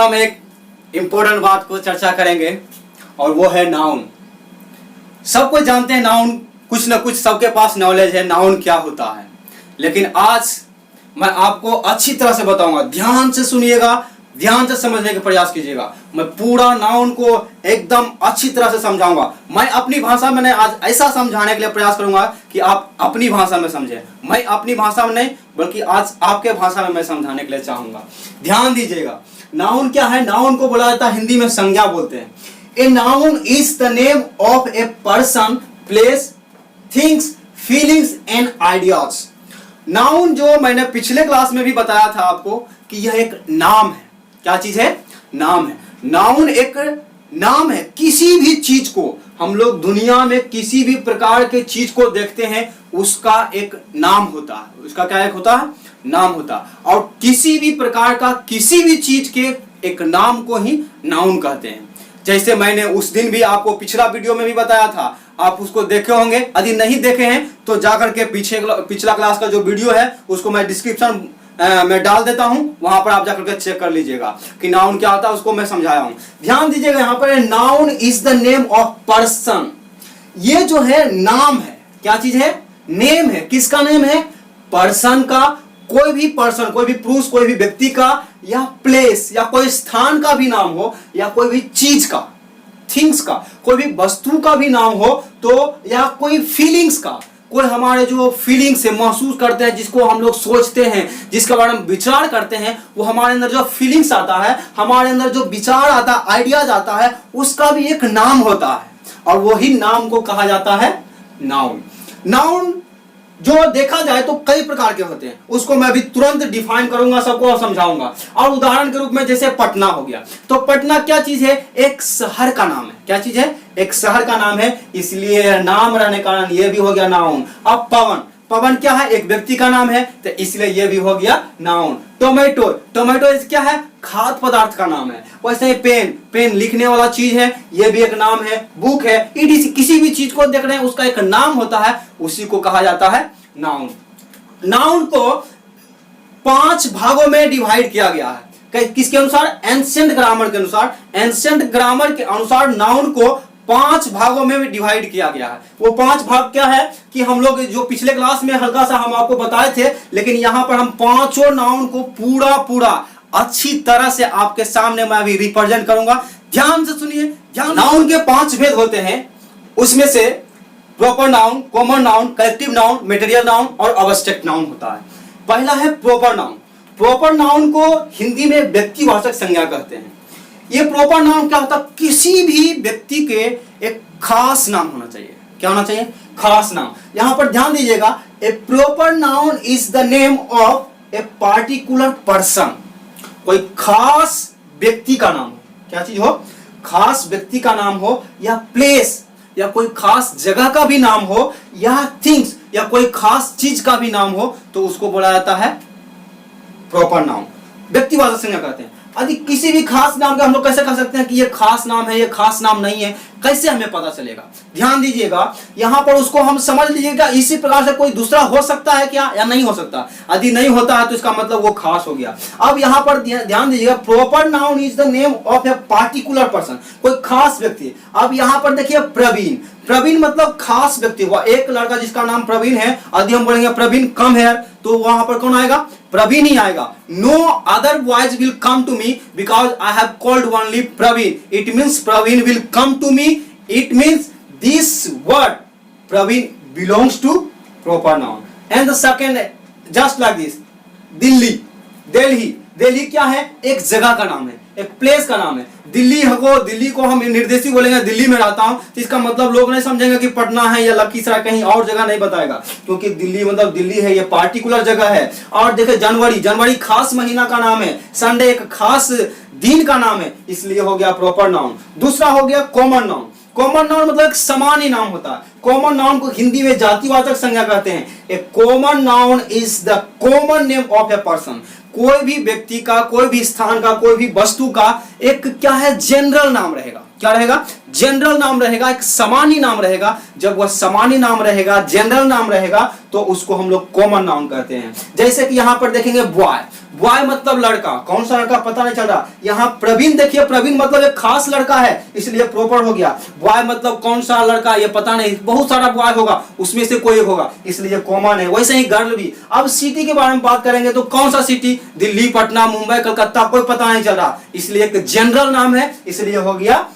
हम एक इम्पोर्टेंट बात को चर्चा करेंगे और वो है नाउन। सब कोई जानते हैं नाउन, कुछ ना कुछ सबके पास नॉलेज है नाउन क्या होता है, लेकिन आज मैं आपको अच्छी तरह से बताऊंगा। ध्यान से सुनिएगा, ध्यान से समझने का प्रयास कीजिएगा। मैं पूरा नाउन को एकदम अच्छी तरह से समझाऊंगा। मैं अपनी भाषा में आज ऐसा समझाने के लिए प्रयास करूंगा कि आप अपनी भाषा में समझें। मैं अपनी भाषा में नहीं बल्कि आज आपके भाषा में मैं समझाने के लिए चाहूंगा। ध्यान दीजिएगा। नाउन क्या है? नाउन को बोला जाता है, हिंदी में संज्ञा बोलते हैं। A noun is the name of a person, place, things, feelings and ideas. Noun जो मैंने पिछले क्लास में भी बताया था आपको कि यह एक नाम है। क्या चीज है? नाम है। नाउन एक नाम है। किसी भी चीज को हम लोग दुनिया में किसी भी प्रकार के चीज को देखते हैं उसका एक नाम होता है। उसका क्या एक होता है? नाम होता है। और किसी भी प्रकार का किसी भी चीज के एक नाम को ही नाउन कहते हैं। जैसे मैंने उस दिन भी आपको पिछला वीडियो में भी बताया था, आप उसको देखे होंगे। यदि नहीं देखे हैं तो जाकर के पिछला क्लास का जो वीडियो है उसको मैं डिस्क्रिप्शन में डाल देता हूं, वहां पर आप जाकर के चेक कर लीजिएगा कि नाउन क्या होता है, उसको मैं समझाया हूं। ध्यान दीजिएगा, यहां पर noun is the name of person. ये जो है नाम है। क्या चीज है? नेम है। किसका नेम है? पर्सन का। कोई भी पर्सन, कोई भी पुरुष, कोई भी व्यक्ति का, या प्लेस या कोई स्थान का भी नाम हो, या कोई भी चीज का, थिंग्स का, कोई भी वस्तु का भी नाम हो तो, या कोई फीलिंग्स का, कोई हमारे जो फीलिंग्स से महसूस करते हैं, जिसको हम लोग सोचते हैं, जिसके बारे में विचार करते हैं, वो हमारे अंदर जो फीलिंग्स आता है, हमारे अंदर जो विचार आता है, आइडियाज आता है, उसका भी एक नाम होता है और वही नाम को कहा जाता है नाउन। नाउन जो देखा जाए तो कई प्रकार के होते हैं, उसको मैं अभी तुरंत डिफाइन करूंगा सबको और समझाऊंगा। और उदाहरण के रूप में जैसे पटना हो गया, तो पटना क्या चीज है? एक शहर का नाम है। क्या चीज है? एक शहर का नाम है, इसलिए नाम रहने का कारण ये भी हो गया नाउन। अब पवन, पवन क्या है? एक व्यक्ति का नाम है, तो इसलिए ये भी हो गया नाउन। टोमेटो, टोमेटो क्या है? खाद्य पदार्थ का नाम है। वैसे ही पेन, पेन लिखने वाला चीज है, ये भी एक नाम है। बुक है, किसी भी चीज को देख रहे हैं उसका एक नाम होता है, उसी को कहा जाता है नाउन। नाउन को 5 भागों में डिवाइड किया गया है। किसके अनुसार? एंशिएंट ग्रामर के अनुसार। एंशिएंट ग्रामर के अनुसार नाउन को 5 भागों में डिवाइड किया गया है। वो 5 भाग क्या है कि हम लोग जो पिछले क्लास में हल्का सा हम आपको बताए थे, लेकिन यहां पर हम पांचों नाउन को पूरा अच्छी तरह से आपके सामने मैं अभी रिप्रेजेंट करूंगा। ध्यान से सुनिए। नाउन के 5 भेद होते हैं, उसमें से proper noun, common noun, collective noun, material noun और अब्स्ट्रैक्ट नाउन होता है। पहला है प्रॉपर नाउन। प्रॉपर नाउन को हिंदी में व्यक्तिवाचक संज्ञा कहते हैं। ये प्रॉपर नाउन क्या होता है? किसी भी व्यक्ति के एक खास नाम होना चाहिए। क्या होना चाहिए? खास नाम। यहां पर ध्यान दीजिएगा, a proper noun is the name of a particular person. कोई खास व्यक्ति का नाम हो। क्या चीज हो? खास व्यक्ति का नाम हो, या प्लेस या कोई खास जगह का भी नाम हो, या थिंग्स या कोई खास चीज का भी नाम हो, तो उसको बोला जाता है प्रॉपर नाउन। व्यक्तिवाचक संज्ञा कहते हैं। यदि किसी भी खास नाम का हम लोग कैसे कह सकते हैं कि ये खास नाम है, ये खास नाम नहीं है? कैसे हमें पता चलेगा? ध्यान दीजिएगा, यहां पर उसको हम समझ लीजिएगा। इसी प्रकार से कोई दूसरा हो सकता है क्या, या नहीं हो सकता? यदि नहीं होता है तो इसका मतलब वो खास हो गया। अब यहां पर ध्यान दीजिएगा, proper noun is the name of a particular person, कोई खास व्यक्ति। अब यहां पर देखिए प्रवीण, प्रवीण मतलब खास व्यक्ति हुआ। एक लड़का जिसका नाम प्रवीण है, यदि हम बोलेंगे प्रवीण कम हेयर, तो वहां पर कौन आएगा? प्रवीण ही आएगा। No other boys will come to me because I have called only Praveen. It means Praveen will come to me. It means this word Praveen belongs to proper noun. And the second just like this, Delhi, Delhi, Delhi क्या है? एक जगह का नाम है, एक place का नाम है। दिल्ली को हम निर्देशी बोलेंगे, दिल्ली में रहता हूं, तो इसका मतलब लोग नहीं समझेंगे कि पटना है या लखीसराय, कहीं और जगह नहीं बताएगा, क्योंकि दिल्ली मतलब दिल्ली है, ये पार्टिकुलर जगह है। और देखिए जनवरी, जनवरी खास महीना का नाम है। संडे एक खास दिन का नाम है, इसलिए हो गया प्रॉपर नाउन। दूसरा हो गया कॉमन नाउन। कॉमन नाउन मतलब एक सामान्य नाम होता है। कॉमन नाउन को हिंदी में जातिवाचक संज्ञा कहते हैं। A common noun is the common name of a person. कोई भी व्यक्ति का, कोई भी स्थान का, कोई भी वस्तु का एक क्या है? जनरल नाम रहेगा। क्या रहेगा? जनरल नाम रहेगा, एक सामान्य नाम रहेगा। जब वह सामान्य नाम रहेगा, जनरल नाम रहेगा, तो उसको हम लोग कॉमन नाउन कहते हैं। जैसे कि यहां पर देखेंगे बॉय, बॉय मतलब लड़का, कौन सा लड़का पता नहीं चल रहा। यहाँ प्रवीण देखिए, प्रवीण मतलब एक खास लड़का है इसलिए प्रॉपर हो गया। बॉय मतलब कौन सा लड़का ये पता नहीं, बहुत सारा बॉय होगा उसमें से कोई एक होगा इसलिए कॉमन है। वैसे ही गर्ल भी। अब सिटी के बारे में बात करेंगे तो कौन सा सिटी, दिल्ली, पटना, मुंबई, कलकत्ता, कोई पता नहीं चल रहा इसलिए एक जनरल नाम है इसलिए हो गया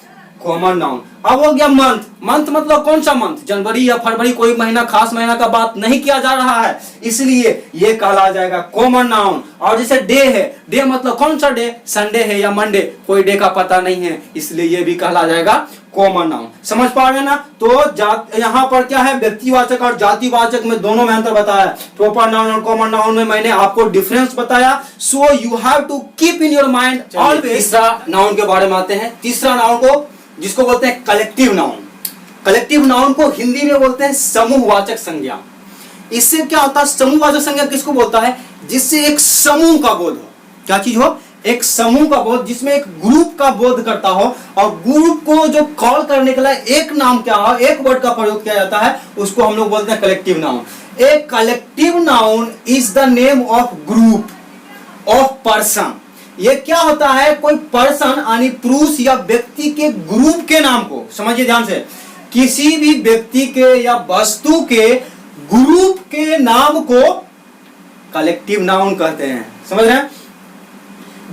कॉमन नाउन। अब हो गया मंथ। मंथ मतलब कौन सा मंथ, जनवरी या फरवरी, कोई महीना, खास महीना का बात नहीं किया जा रहा है इसलिए ये कहला जाएगा कॉमन नाउन। और जैसे डे है, डे मतलब कौन सा डे, संडे है या मंडे, कोई डे का पता नहीं है इसलिए ये भी कहला जाएगा कॉमन नाउन। समझ पा रहे ना। तो यहाँ पर क्या है, व्यक्तिवाचक और जातिवाचक में दोनों में अंतर बताया। प्रॉपर नाउन और कॉमन नाउन में मैंने आपको डिफरेंस बताया। So you have to keep in your mind always. तीसरा नाउन के बारे में आते हैं। तीसरा नाउन को जिसको बोलते हैं कलेक्टिव नाउन। कलेक्टिव नाउन को हिंदी में बोलते हैं समूहवाचक संज्ञा। इससे क्या होता है, समूहवाचक संज्ञा किसको बोलता है, जिससे एक समूह का बोध हो। क्या चीज हो, एक समूह का बोध, जिसमें एक ग्रुप का बोध करता हो और ग्रुप को जो कॉल करने के लिए एक नाम क्या हो, एक वर्ड का प्रयोग किया जाता है, उसको हम लोग बोलते हैं collective noun. A collective noun is the name of group of person. ये क्या होता है, कोई पर्सन यानी पुरुष या व्यक्ति के ग्रुप के नाम को, समझिए ध्यान से, किसी भी व्यक्ति के या वस्तु के ग्रुप के नाम को कलेक्टिव नाउन कहते हैं। समझ रहे हैं।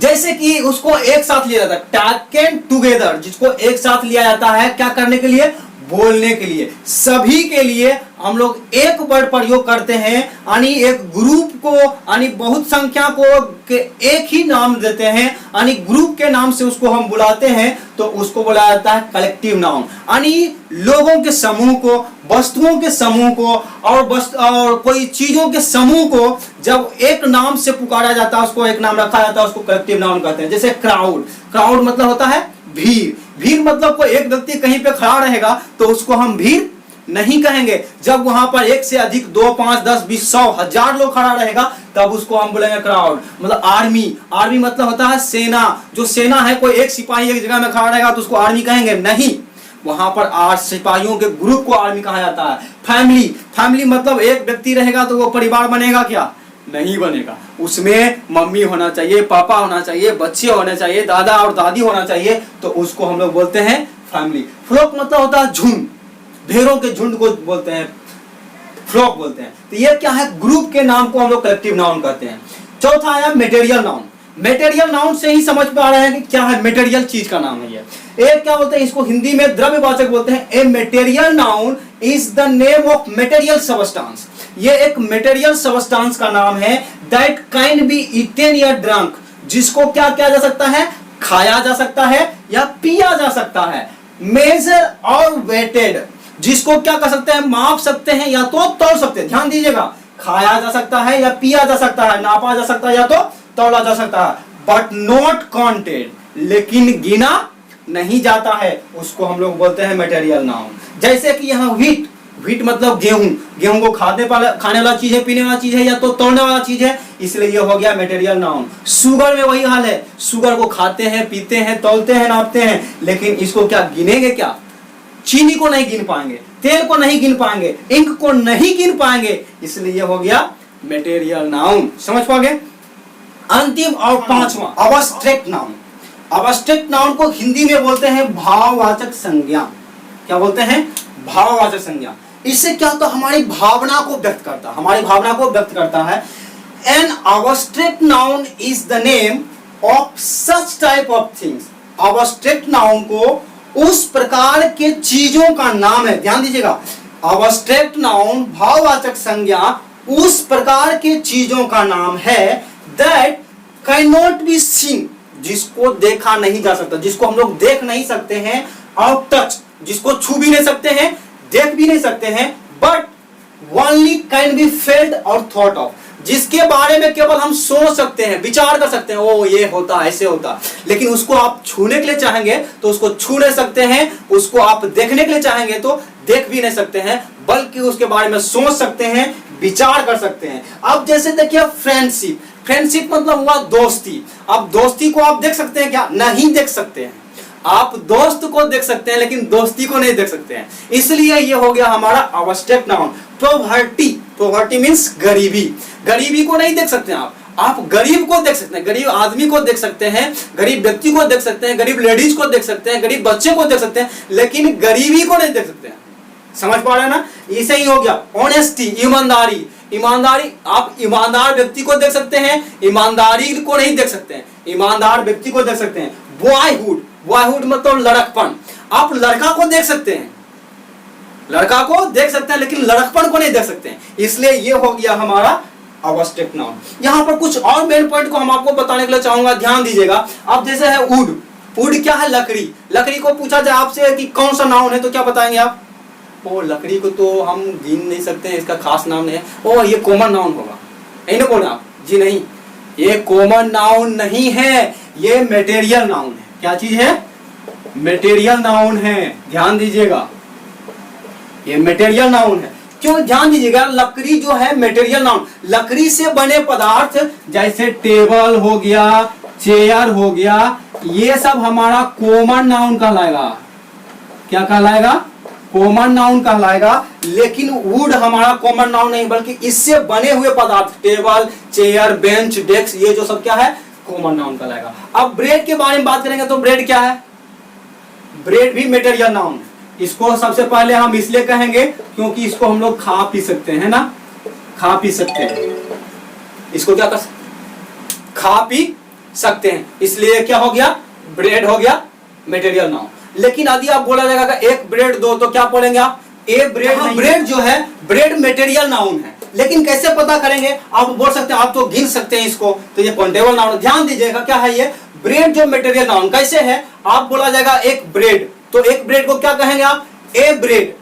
जैसे कि उसको एक साथ लिया जाता है, टेकन टुगेदर, जिसको एक साथ लिया जाता है क्या करने के लिए, बोलने के लिए। सभी के लिए हम लोग एक वर्ड प्रयोग करते हैं, यानी एक ग्रुप को, यानी बहुत संख्या को के एक ही नाम देते हैं, यानी ग्रुप के नाम से उसको हम बुलाते हैं तो उसको बोला जाता है कलेक्टिव नाउन। यानी लोगों के समूह को, वस्तुओं के समूह को और कोई चीजों के समूह को जब एक नाम से पुकारा जाता है, उसको एक नाम रखा जाता है, उसको कलेक्टिव नाउन कहते हैं। जैसे क्राउड, क्राउड मतलब होता है भीड़। भीड़ मतलब कोई एक व्यक्ति कहीं पे खड़ा रहेगा तो उसको हम भीड़ नहीं कहेंगे। जब वहां पर एक से अधिक 2, 5, 10, 20, 100, 1000 लोग खड़ा रहेगा तब उसको हम बोलेंगे क्राउड। मतलब आर्मी, आर्मी मतलब होता है सेना। जो सेना है, कोई एक सिपाही एक जगह में खड़ा रहेगा तो उसको आर्मी कहेंगे नहीं, वहां पर 8 सिपाहियों के ग्रुप को आर्मी कहा जाता है। फैमिली, फैमिली मतलब एक व्यक्ति रहेगा तो वो परिवार बनेगा क्या, नहीं बनेगा। उसमें मम्मी होना चाहिए, पापा होना चाहिए, बच्चे होने चाहिए, दादा और दादी होना चाहिए, तो उसको हम लोग बोलते हैं फैमिली। फ्लॉक मतलब होता है झुंड, भेड़ों के झुंड को बोलते हैं फ्लॉक बोलते हैं। तो ये क्या है, ग्रुप के नाम को हम लोग कलेक्टिव नाउन कहते हैं। चौथा आया मटेरियल नाउन। मटेरियल नाउन से ही समझ पा रहे हैं कि क्या है, मटेरियल चीज का नाम है ये। एक क्या बोलते हैं, इसको हिंदी में द्रव्यवाचक बोलते हैं। A material noun is the name of material substance. ये एक मटेरियल सबस्टेंस का नाम है। दैट कैन बी ईटेन या ड्रंक, जिसको क्या किया जा सकता है, खाया जा सकता है या पिया जा सकता है। मेजर और वेटेड, जिसको क्या कर सकते हैं, माप सकते हैं या तो तौल सकते हैं। ध्यान दीजिएगा, खाया जा सकता है या पिया जा सकता है, नापा जा सकता है या तो तौला जा सकता है। बट नॉट काउंटेड, लेकिन गिना नहीं जाता है, उसको हम लोग बोलते हैं मटेरियल नाउन। जैसे कि यहाँ व्हीट, व्हीट मतलब गेहूं, गेहूं को खाने वाला चीज है, पीने वाला चीज है या तो तोड़ने वाला चीज है, इसलिए ये हो गया मटेरियल नाउन। शुगर में वही हाल है, शुगर को खाते हैं, पीते हैं, तौलते हैं, नापते हैं, लेकिन इसको क्या गिनेंगे, क्या चीनी को नहीं गिन पाएंगे, तेल को नहीं गिन पाएंगे, इंक को नहीं गिन पाएंगे, इसलिए ये हो गया मटेरियल नाउन। समझ पाओगे। अंतिम और पांचवा अब्स्ट्रैक्ट नाउन। अब्स्ट्रैक्ट नाउन को हिंदी में बोलते हैं भाववाचक संज्ञा। क्या बोलते हैं, भाववाचक संज्ञा। इससे क्या होता है, हमारी भावना को व्यक्त करता है, हमारी भावना को व्यक्त करता है। An abstract noun is the name of such type of things. Abstract noun को उस प्रकार के चीजों का नाम है। ध्यान दीजिएगा, अब्स्ट्रैक्ट नाउन भाववाचक संज्ञा उस प्रकार के चीजों का नाम है that can not be seen, जिसको देखा नहीं जा सकता, जिसको हम लोग देख नहीं सकते हैं, और टच, जिसको छू भी नहीं सकते हैं, देख भी नहीं सकते हैं, but only can be failed और थॉट ऑफ, जिसके बारे में केवल हम सोच सकते हैं, विचार कर सकते हैं, ओ ये होता ऐसे होता, लेकिन उसको आप छूने के लिए चाहेंगे तो उसको छू नहीं सकते हैं, उसको आप देखने के लिए चाहेंगे तो देख भी नहीं सकते हैं, बल्कि उसके बारे में सोच सकते हैं, विचार कर सकते हैं। अब जैसे देखिए फ्रेंडशिप, फ्रेंडशिप मतलब हुआ दोस्ती। अब दोस्ती को आप देख सकते हैं क्या, नहीं देख सकते हैं। आप दोस्त को देख सकते हैं लेकिन दोस्ती को नहीं देख सकते हैं, इसलिए ये हो गया हमारा abstract noun. Poverty, poverty means गरीबी, गरीबी को नहीं देख सकते हैं आप, आप गरीब को देख सकते हैं, गरीब आदमी को देख सकते हैं, गरीब व्यक्ति को देख सकते हैं, गरीब लेडीज को देख सकते हैं, गरीब बच्चे को देख सकते हैं, लेकिन गरीबी को नहीं देख सकते हैं। समझ पा रहे हैं ना? इसे ही हो गया ऑनेस्टी, ईमानदारी। ईमानदारी, आप ईमानदार व्यक्ति को देख सकते हैं, ईमानदारी को नहीं देख सकते हैं, ईमानदार व्यक्ति को देख सकते हैं। बॉयहुड, बॉयहुड मतलब लड़कपन, आप लड़का को देख सकते हैं, लड़का को देख सकते हैं लेकिन लड़कपन को नहीं देख सकते हैं, इसलिए ये हो गया हमारा अब्स्ट्रैक्ट नाउन। यहाँ पर कुछ और मेन पॉइंट को हम आपको बताने के लिए चाहूंगा, ध्यान दीजिएगा। अब जैसे है वुड, वुड क्या है? लकड़ी। लकड़ी को पूछा जाए आपसे कि कौन सा नाउन है तो क्या बताएंगे आप? ओ लकड़ी को तो हम गिन नहीं सकते हैं, इसका खास नाम नहीं है, ओ ये कॉमन नाउन होगा, यही ना बोलना आप? जी नहीं, ये कॉमन नाउन नहीं है, ये मेटेरियल नाउन है। क्या चीज है? मेटेरियल नाउन है, ध्यान दीजिएगा, ये मेटेरियल नाउन है। क्यों? ध्यान दीजिएगा, लकड़ी जो है मेटेरियल नाउन, लकड़ी से बने पदार्थ जैसे टेबल हो गया, चेयर हो गया, ये सब हमारा कॉमन नाउन कहलाएगा। क्या कहलाएगा? कॉमन नाउन कहलाएगा। लेकिन वुड हमारा कॉमन नाउन नहीं, बल्कि इससे बने हुए पदार्थ, टेबल, चेयर, बेंच, डेस्क, ये जो सब क्या है? कॉमन नाउन कहलाएगा। अब ब्रेड के बारे में बात करेंगे तो ब्रेड क्या है? ब्रेड भी मेटेरियल नाउन है। इसको सबसे पहले हम इसलिए कहेंगे क्योंकि इसको हम लोग खा पी सकते हैं ना, खा पी सकते हैं, इसको क्या कर सकते? खा पी सकते हैं, इसलिए क्या हो गया? ब्रेड हो गया मेटेरियल नाउन। लेकिन यदि आप बोला जाएगा एक ब्रेड दो तो क्या बोलेंगे आप? ए ब्रेड। ब्रेड जो है, ब्रेड मेटेरियल नाउन है, लेकिन कैसे पता करेंगे? आप बोल सकते हैं, आप तो गिन सकते हैं इसको, तो ये काउंटेबल नाउन। ध्यान दीजिएगा, क्या है ये? ब्रेड जो मेटेरियल नाउन कैसे है? आप बोला जाएगा एक ब्रेड, तो एक ब्रेड को क्या कहेंगे आप? ए ब्रेड।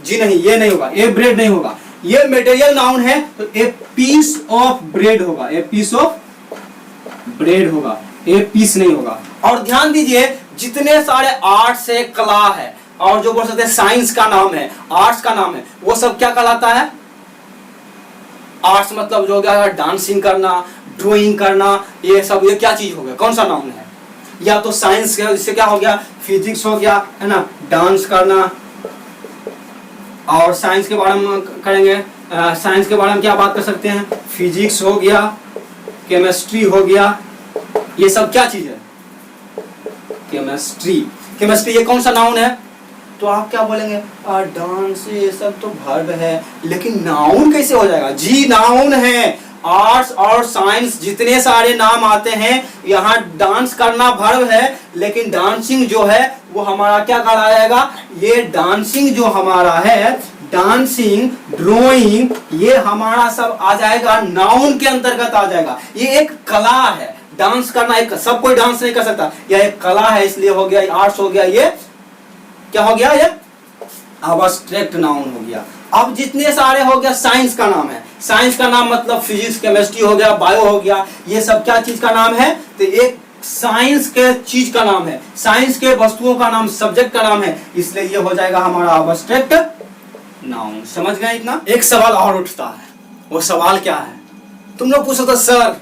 जी नहीं, ये नहीं होगा, ए ब्रेड नहीं होगा, ये मेटेरियल नाउन है, तो ए पीस ऑफ ब्रेड होगा, ए पीस ऑफ ब्रेड होगा, ए पीस नहीं होगा। और ध्यान दीजिए, जितने सारे आर्ट्स है, कला है, और जो बोल सकते हैं साइंस का नाम है, आर्ट्स का नाम है, वो सब क्या कहलाता है? आर्ट्स मतलब जो हो गया डांसिंग करना, ड्राइंग करना, ये सब, ये क्या चीज हो गया? कौन सा नाउन है? या तो साइंस है, इससे क्या हो गया? फिजिक्स हो गया, है ना, डांस करना। और साइंस के बारे में करेंगे, साइंस के बारे में क्या बात कर सकते हैं? फिजिक्स हो गया, केमिस्ट्री हो गया, ये सब क्या चीज है? केमिस्ट्री। केमिस्ट्री ये कौन सा नाउन है? तो आप क्या बोलेंगे? डांस, ये सब तो वर्ब है, लेकिन नाउन कैसे हो जाएगा? जी नाउन है। आर्ट्स और साइंस जितने सारे नाम आते हैं, यहाँ डांस करना वर्ब है, लेकिन डांसिंग जो है वो हमारा क्या कहलाएगा? ये डांसिंग जो हमारा है, डांसिंग, ड्राइंग, ये हमारा सब आ जाएगा नाउन के अंतर्गत आ जाएगा। ये एक कला है, डांस करना एक, सब कोई डांस नहीं कर सकता, यह एक कला है, इसलिए हो गया आर्ट्स हो गया, ये क्या हो गया? ये अब्स्ट्रैक्ट नाउन हो गया। अब जितने सारे हो गया साइंस का नाम है, साइंस का नाम मतलब फिजिक्स, केमिस्ट्री हो गया, बायो हो गया, ये सब क्या चीज का नाम है? तो एक साइंस के चीज का नाम है, साइंस के वस्तुओं का नाम, सब्जेक्ट का नाम है, इसलिए ये हो जाएगा हमारा अब्स्ट्रैक्ट नाउन। समझ गए इतना? एक सवाल और उठता है, वो सवाल क्या है? तुम लोग पूछो तो सर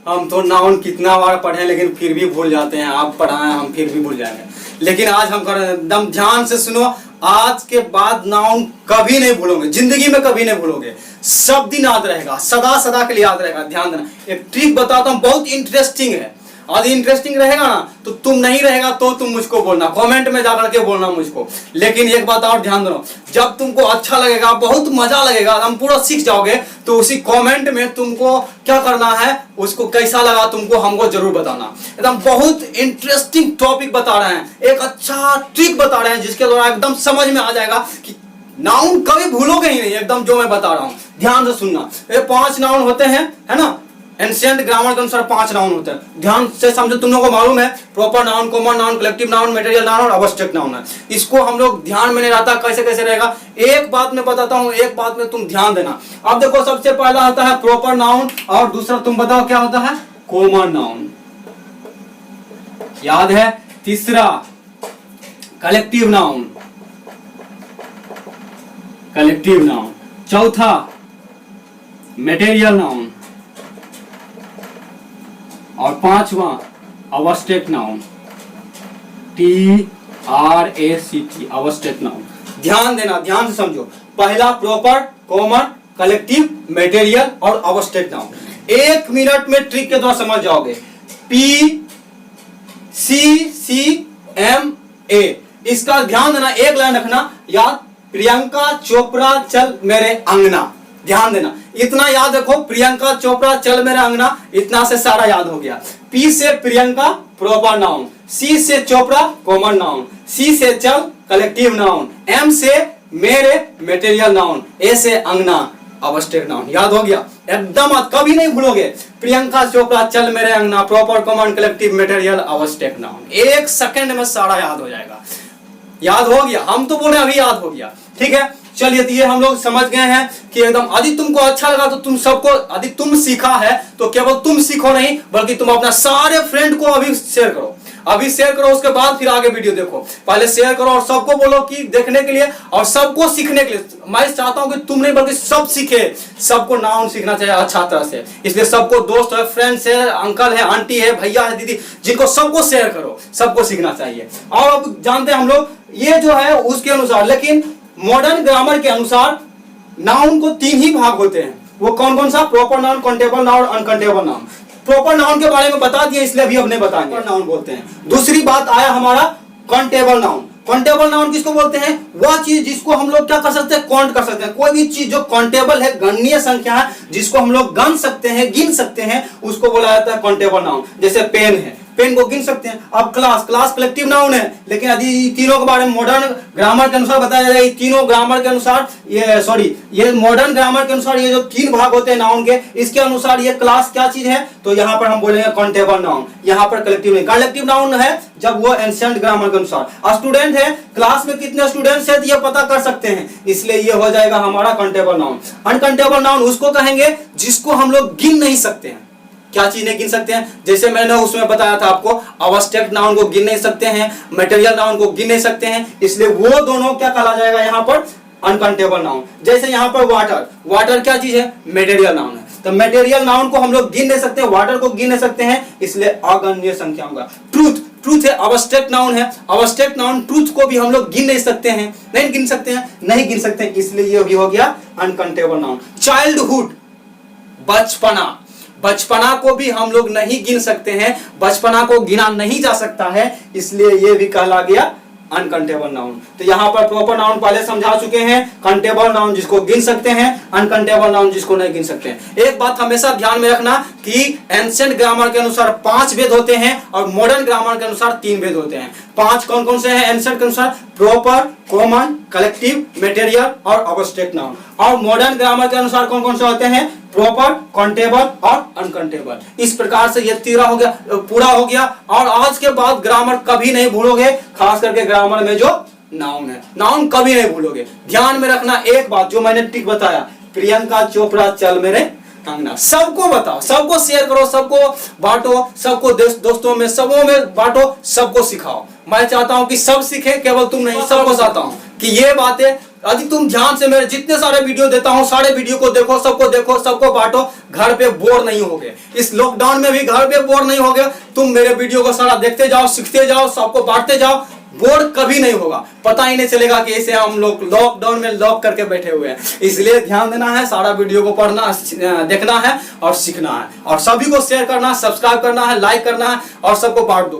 हम तो नाउन कितना बार पढ़े लेकिन फिर भी भूल जाते हैं, आप पढ़ाएं हम फिर भी भूल जाएंगे। लेकिन आज हम कर एकदम ध्यान से सुनो, आज के बाद नाउन कभी नहीं भूलोगे, जिंदगी में कभी नहीं भूलोगे, सब दिन याद रहेगा, सदा सदा के लिए याद रहेगा। ध्यान देना, एक ट्रिक बताता हूँ, बहुत इंटरेस्टिंग है। यदि इंटरेस्टिंग रहेगा ना तो तुम नहीं रहेगा तो तुम मुझको बोलना, कमेंट में जाकर के बोलना मुझको। लेकिन एक बात और ध्यान दो, जब तुमको अच्छा लगेगा, बहुत मजा लगेगा, हम पूरा सीख जाओगे, तो उसी कमेंट में तुमको क्या करना है, उसको कैसा लगा तुमको हमको जरूर बताना। एकदम बहुत इंटरेस्टिंग टॉपिक बता रहे हैं, एक अच्छा ट्रिक बता रहे हैं, जिसके द्वारा एकदम समझ में आ जाएगा कि नाउन कभी भूलोगे ही नहीं, एकदम जो मैं बता रहा हूँ ध्यान से सुनना। ये 5 नाउन होते हैं, है ना, एंशिएंट ग्रामर के अनुसार 5 नाउन होते हैं, ध्यान से समझो। तुम लोगों को मालूम है proper noun, common noun, collective noun, material noun और अब्स्ट्रैक्ट नाउन है। इसको हम लोग ध्यान में नहीं रहता कैसे कैसे रहेगा, एक बात मैं बताता हूँ, एक बात में तुम ध्यान देना। अब देखो, सबसे पहला होता है प्रॉपर नाउन, और दूसरा तुम बताओ क्या होता है? कॉमन नाउन, याद है? तीसरा कलेक्टिव नाउन, कलेक्टिव नाउन, चौथा मेटेरियल नाउन, और 5वां abstract noun, TRACT, abstract noun. ध्यान देना, ध्यान से समझो, पहला प्रॉपर, कॉमन, कलेक्टिव, मेटेरियल और अब्स्ट्रैक्ट नाउन। 1 मिनट में ट्रिक के द्वारा समझ जाओगे। PCCMA, इसका ध्यान देना, एक लाइन रखना याद, प्रियंका चोपड़ा चल मेरे अंगना, ध्यान देना, इतना याद रखो, प्रियंका चोपड़ा चल मेरे अंगना, इतना से सारा याद हो गया। P से प्रियंका प्रॉपर नाउन, C से चोपड़ा कॉमन नाउन, C से चल कलेक्टिव नाउन, M से मेरे मटेरियल नाउन, A से अंगना अब्स्ट्रैक्ट नाउन। याद हो गया एकदम, कभी नहीं भूलोगे। प्रियंका चोपड़ा चल मेरे अंगना, proper common collective material abstract noun, 1 second में सारा याद हो जाएगा। याद हो गया, हम तो बोले अभी याद हो गया, ठीक है। चलिए, तो ये हम लोग समझ गए हैं कि एकदम यदि तुमको अच्छा लगा तो तुम सबको, यदि तुम सीखा है तो केवल तुम सीखो नहीं, बल्कि तुम अपना सारे फ्रेंड को अभी शेयर करो, अभी शेयर करो, उसके बाद फिर आगे वीडियो देखो। पहले शेयर करो और सबको बोलो कि देखने के लिए और सबको सीखने के लिए। मैं चाहता हूं कि तुम नहीं बल्कि सब सीखे, सबको नाउन सीखना चाहिए अच्छा तरह से, इसलिए सबको दोस्त है, फ्रेंड्स है, अंकल है, आंटी है, भैया है, दीदी, जिनको सबको शेयर करो, सबको सीखना चाहिए। और अब जानते हैं हम लोग ये जो है उसके अनुसार, लेकिन मॉडर्न ग्रामर के अनुसार नाउन को 3 ही भाग होते हैं। वो कौन कौन सा? Proper noun, countable noun, uncountable noun. Proper noun के बारे में बता दिए, इसलिए अभी अपने बताएंगे नाउन बोलते हैं। दूसरी बात आया हमारा काउंटेबल नाउन। काउंटेबल नाउन किसको बोलते हैं? वह चीज जिसको हम लोग क्या कर सकते हैं? काउंट कर सकते हैं। कोई भी चीज जो काउंटेबल है, गणनीय संख्या है, जिसको हम लोग गन सकते हैं, गिन सकते हैं, उसको बोला जाता है काउंटेबल नाउन। जैसे पेन है, पेन को गिन सकते हैं। अब क्लास, क्लास कलेक्टिव नाउन है, लेकिन यदि तीनों के बारे में मॉडर्न ग्रामर के अनुसार बताया जाए, तीनों ग्रामर के अनुसार ये मॉडर्न ग्रामर के अनुसार ये जो 3 भाग होते हैं नाउन के, इसके अनुसार ये क्लास क्या चीज है, तो यहाँ पर हम बोलेंगे काउंटेबल नाउन, यहाँ पर कलेक्टिव नहीं। कलेक्टिव नाउन है जब वो एंशिएंट ग्रामर के अनुसार। स्टूडेंट है, क्लास में कितने स्टूडेंट्स हैं ये पता कर सकते हैं, इसलिए ये हो जाएगा हमारा काउंटेबल नाउन। अनकाउंटेबल नाउन उसको कहेंगे जिसको हम लोग गिन नहीं सकते हैं। क्या चीज नहीं गिन सकते हैं? जैसे मैंने उसमें बताया था आपको, अब्स्ट्रैक्ट नाउन को गिन नहीं सकते हैं, मटेरियल नाउन को गिन नहीं सकते हैं, इसलिए वो दोनों क्या कहा जाएगा यहाँ पर? Uncountable noun. जैसे यहाँ पर वाटर, वाटर क्या चीज है? मटेरियल नाउन है। तो मटेरियल नाउन को हम लोग गिन नहीं सकते, वाटर को गिन नहीं सकते हैं, इसलिए अगण्य संख्या होगा। ट्रूथ, ट्रूथ है, अब्स्ट्रैक्ट नाउन है। अब्स्ट्रैक्ट नाउन ट्रूथ को भी हम लोग गिन नहीं सकते हैं, नहीं गिन सकते हैं, नहीं गिन सकते हैं, इसलिए ये भी हो गया अनकाउंटेबल नाउन। चाइल्डहुड, बचपना, बचपना को भी हम लोग नहीं गिन सकते हैं, बचपना को गिना नहीं जा सकता है, इसलिए ये भी कहला गया अनकाउंटेबल नाउन। तो यहाँ पर प्रॉपर नाउन पहले समझा चुके हैं, काउंटेबल नाउन जिसको गिन सकते हैं, अनकाउंटेबल नाउन जिसको नहीं गिन सकते हैं। एक बात हमेशा ध्यान में रखना कि एंशिएंट ग्रामर के अनुसार 5 भेद होते हैं और मॉडर्न ग्रामर के अनुसार 3 भेद होते हैं। 5 कौन कौन से हैं एंशिएंट के अनुसार? प्रॉपर, कॉमन, कलेक्टिव, मटेरियल और अब्स्ट्रैक्ट नाउन। और मॉडर्न ग्रामर के अनुसार कौन कौन से होते हैं? प्रॉपर, काउंटेबल और अनकाउंटेबल। इस प्रकार से ये 13 हो गया, पूरा हो गया। और आज के बाद ग्रामर कभी नहीं भूलोगे, खास करके ग्रामर में जो नाउन है, नाउन कभी नहीं भूलोगे। ध्यान में रखना एक बात जो मैंने टिक बताया, प्रियंका चोपड़ा चल मेरे अंगना, सबको बताओ, सबको शेयर करो, सबको बांटो, सबको दोस्तों में, सबों में बांटो, सबको सिखाओ। मैं चाहता हूं कि सब सीखे, केवल तुम नहीं, सबको चाहता हूं कि ये बातें यदि तुम ध्यान से, मेरे जितने सारे वीडियो देता हूं सारे वीडियो को देखो, सबको बांटो, घर पे बोर नहीं होगे। इस लॉकडाउन में भी घर पे बोर नहीं होगे, तुम मेरे वीडियो को सारा देखते जाओ, सीखते जाओ, सबको बांटते जाओ, बोर कभी नहीं होगा। पता ही नहीं चलेगा कि ऐसे हम लोग लॉकडाउन में लॉक करके बैठे हुए हैं। इसलिए ध्यान देना है, सारा वीडियो को पढ़ना, देखना है और सीखना है, और सभी को शेयर करना, सब्सक्राइब करना है, लाइक करना है और सबको बांट दो।